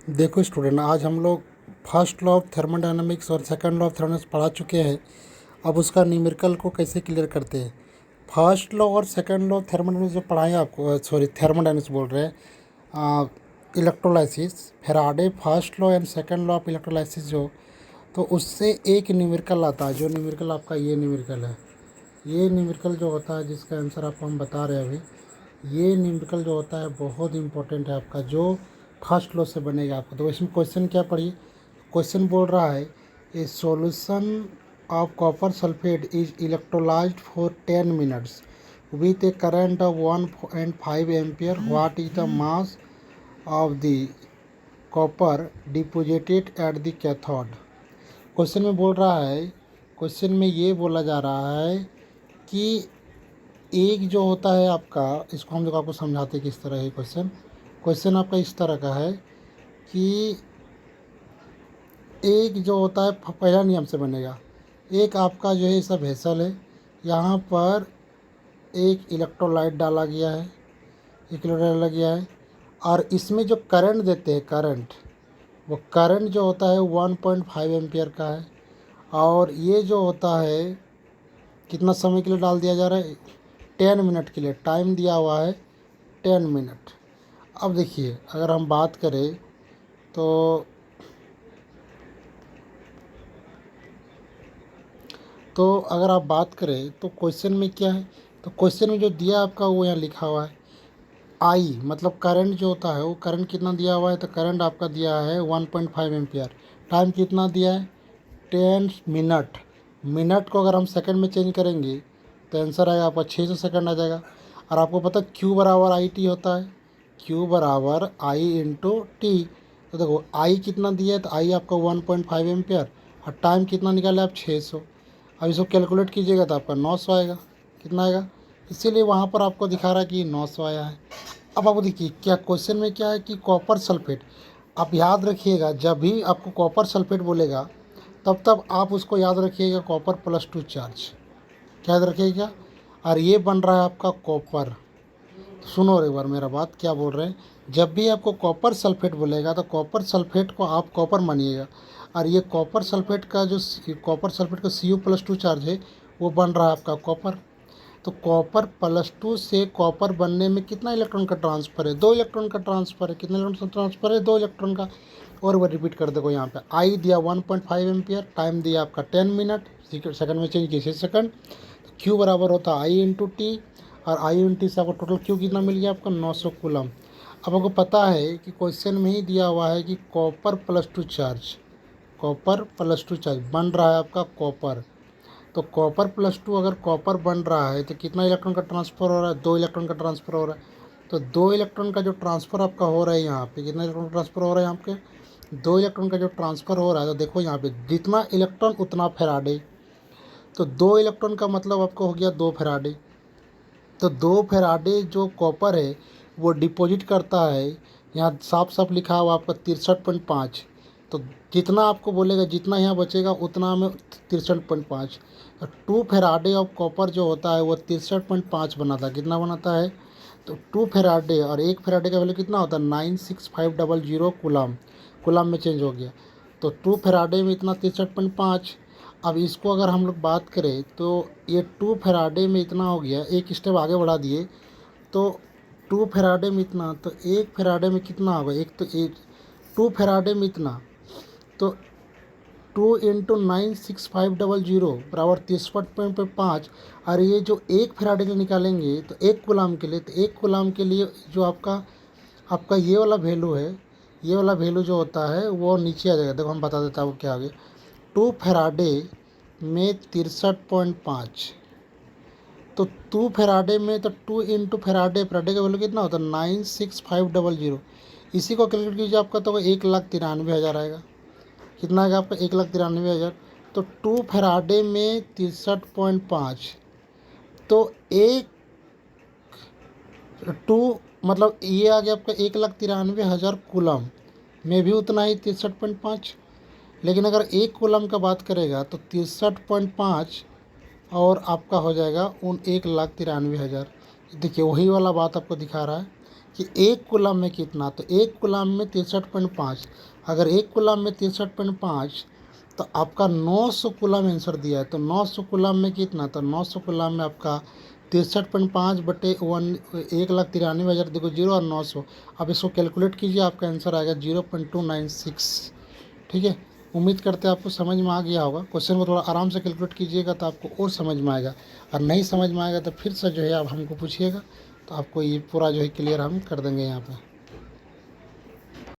देखो स्टूडेंट, आज हम लोग फर्स्ट लॉ ऑफ थर्मोडायनामिक्स और सेकंड लॉ ऑफ थर्मोडायनामिक्स पढ़ा चुके हैं। अब उसका न्यूमेरिकल को कैसे क्लियर करते हैं। फर्स्ट लॉ और सेकंड लॉ ऑफ थर्मोडायनामिक्स जो पढ़ाए आपको, सॉरी थर्मोडायनामिक्स बोल रहे हैं, electrolysis Faraday first law and second law of electrolysis जो, तो उससे एक न्यूमेरिकल आता है। जो न्यूमेरिकल आपका ये न्यूमेरिकल है, ये न्यूमेरिकल जो होता है जिसका आंसर आपको हम बता रहे हैं अभी, ये न्यूमेरिकल जो होता है बहुत इंपॉर्टेंट है आपका, जो फर्स्ट लॉ से बनेगा आपका। तो इसमें क्वेश्चन क्या पढ़िए। क्वेश्चन बोल रहा है ए solution of copper sulphate is electrolysed for 10 minutes with A current of 1.5 ampere. What is the mass of the copper deposited at the cathode. Question में बोल रहा है, क्वेश्चन में ये बोला जा रहा है कि एक जो होता है आपका, इसको हम लोग आपको समझाते हैं किस तरह है क्वेश्चन। क्वेश्चन आपका इस तरह का है कि एक जो होता है पहला नियम से बनेगा। एक आपका जो है सब वेसल है, यहाँ पर एक इलेक्ट्रोलाइट डाला गया है, एक इलेक्ट्रोलाइट डाला गया है, और इसमें जो करंट देते हैं, करंट, वो करंट जो होता है 1.5 एम्पियर का है। और ये जो होता है कितना समय के लिए डाल दिया जा रहा है, 10 मिनट के लिए टाइम दिया हुआ है, 10 मिनट। अब देखिए अगर हम बात करें तो अगर आप बात करें तो क्वेश्चन में क्या है, तो क्वेश्चन में जो दिया आपका वो यहाँ लिखा हुआ है आई, मतलब करंट जो होता है वो करंट कितना दिया हुआ है, तो करंट आपका दिया है 1.5 एम्पियर। टाइम कितना दिया है, 10 मिनट। मिनट को अगर हम सेकंड में चेंज करेंगे तो आंसर आएगा आपका 600 सेकंड आ जाएगा। और आपको पता है क्यू बराबर आई टी होता है, क्यू बराबर आई इंटू टी। तो देखो आई कितना दिया है, तो आई आपका 1.5 एम्पियर, और टाइम कितना निकाले आप 600। अब इसको कैलकुलेट कीजिएगा तो आपका 900 आएगा। कितना आएगा, इसीलिए वहाँ पर आपको दिखा रहा है कि 900 आया है। अब आप देखिए क्या क्वेश्चन में क्या है कि कॉपर सल्फेट। आप याद रखिएगा जब भी आपको कॉपर सल्फेट बोलेगा तब आप उसको याद रखिएगा कॉपर +2 चार्ज, क्या याद रखिएगा। और ये बन रहा है आपका कॉपर। सुनो एक बार मेरा बात, क्या बोल रहे हैं, जब भी आपको कॉपर सल्फेट बोलेगा तो कॉपर सल्फेट को आप कॉपर मानिएगा। और ये कॉपर सल्फेट का जो कॉपर सल्फेट का Cu+2 चार्ज है वो बन रहा है आपका कॉपर। तो कॉपर +2 से कॉपर बनने में कितना इलेक्ट्रॉन का ट्रांसफ़र है, 2 इलेक्ट्रॉन का ट्रांसफ़र है। कितना इलेक्ट्रॉन ट्रांसफ़र है, 2 इलेक्ट्रॉन का। और वो रिपीट कर देखो यहाँ पे आई दिया 1.5 एम्पियर, टाइम दिया आपका 10 मिनट, सेकंड में चेंज किए 6 सेकंड। तो क्यू बराबर होता है आई इंटू टी, और आई इंटू टी से आपको टोटल क्यू कितना मिल गया आपका 900 कूलम। अब आपको पता है कि क्वेश्चन में ही दिया हुआ है कि कॉपर +2 चार्ज, कॉपर +2 चार्ज बन रहा है आपका कॉपर। तो कॉपर +2 अगर कॉपर बन रहा है तो कितना इलेक्ट्रॉन का ट्रांसफ़र हो रहा है, 2 इलेक्ट्रॉन का ट्रांसफ़र हो रहा है। तो 2 इलेक्ट्रॉन का जो ट्रांसफ़र आपका हो रहा है यहाँ पे, कितना इलेक्ट्रॉन का ट्रांसफ़र हो रहा है यहाँ पे, 2 इलेक्ट्रॉन का जो ट्रांसफ़र हो रहा है। तो देखो यहाँ पे जितना इलेक्ट्रॉन उतना फेराडे। तो 2 इलेक्ट्रॉन का मतलब आपको हो गया 2 फेराडे। तो 2 फेराडे जो कॉपर है वो डिपॉजिट करता है, यहाँ साफ साफ लिखा हुआ आपका 63.5। तो जितना आपको बोलेगा जितना यहाँ बचेगा उतना में 63.5। 2 फेराडे ऑफ कॉपर जो होता है वो 63.5 बनाता है। कितना बनाता है, तो 2 फेराडे, और 1 फेराडे का वैल्यू कितना होता है 96500 कूलम। कूलम में चेंज हो गया। तो 2 फेराडे में इतना 63.5। अब इसको अगर हम लोग बात करें तो ये 2 फेराडे में इतना हो गया, एक स्टेप आगे बढ़ा दिए तो 2 फेराडे में इतना, तो 1 फेराडे में कितना होगा, एक तो 2 फेराडे में इतना, तो 2 इंटू 96500 बराबर 63.5। और ये जो 1 फेराडे के लिए निकालेंगे तो 1 कूलम के लिए, तो 1 कूलम के लिए जो आपका आपका ये वाला वैल्यू है, ये वाला वैल्यू जो होता है वो नीचे आ जाएगा। देखो हम बता देता हूँ क्या आगे। 2 फेराडे में 63.5, तो 2 फेराडे में, तो 2 इंटू फेराडे, फेराडे का वैल्यू कितना होता है 96500। इसी को कैलकुलेट कीजिए आपका तो 1,93,000 आएगा। कितना आएगा आपका 1,93,000। तो 2 फेराडे में 63.5, तो एक 2 मतलब ये आ गया आपका 1,93,000 कूलम में भी उतना ही 63.5। लेकिन अगर 1 कूलम का बात करेगा तो 63.5 और आपका हो जाएगा 1,93,000। देखिए वही वाला बात आपको दिखा रहा है कि 1 कूलम में कितना, तो 1 कूलम में 63.5। अगर 1 कूलम में 63.5 तो आपका 900 कूलम आंसर दिया है। तो 900 कूलम में कितना, तो 900 कूलम में आपका 63.5 बटे 1,93,000 देखो 0 और 900। अब इसको कैलकुलेट कीजिए, आपका आंसर आएगा 0.296। ठीक है, उम्मीद करते हैं आपको समझ में आ गया होगा। क्वेश्चन को थोड़ा आराम से कैलकुलेट कीजिएगा तो आपको और समझ में आएगा, और नहीं समझ में आएगा तो फिर से जो है आप हमको पूछिएगा, तो आपको ये पूरा जो है क्लियर हम कर देंगे यहाँ पे।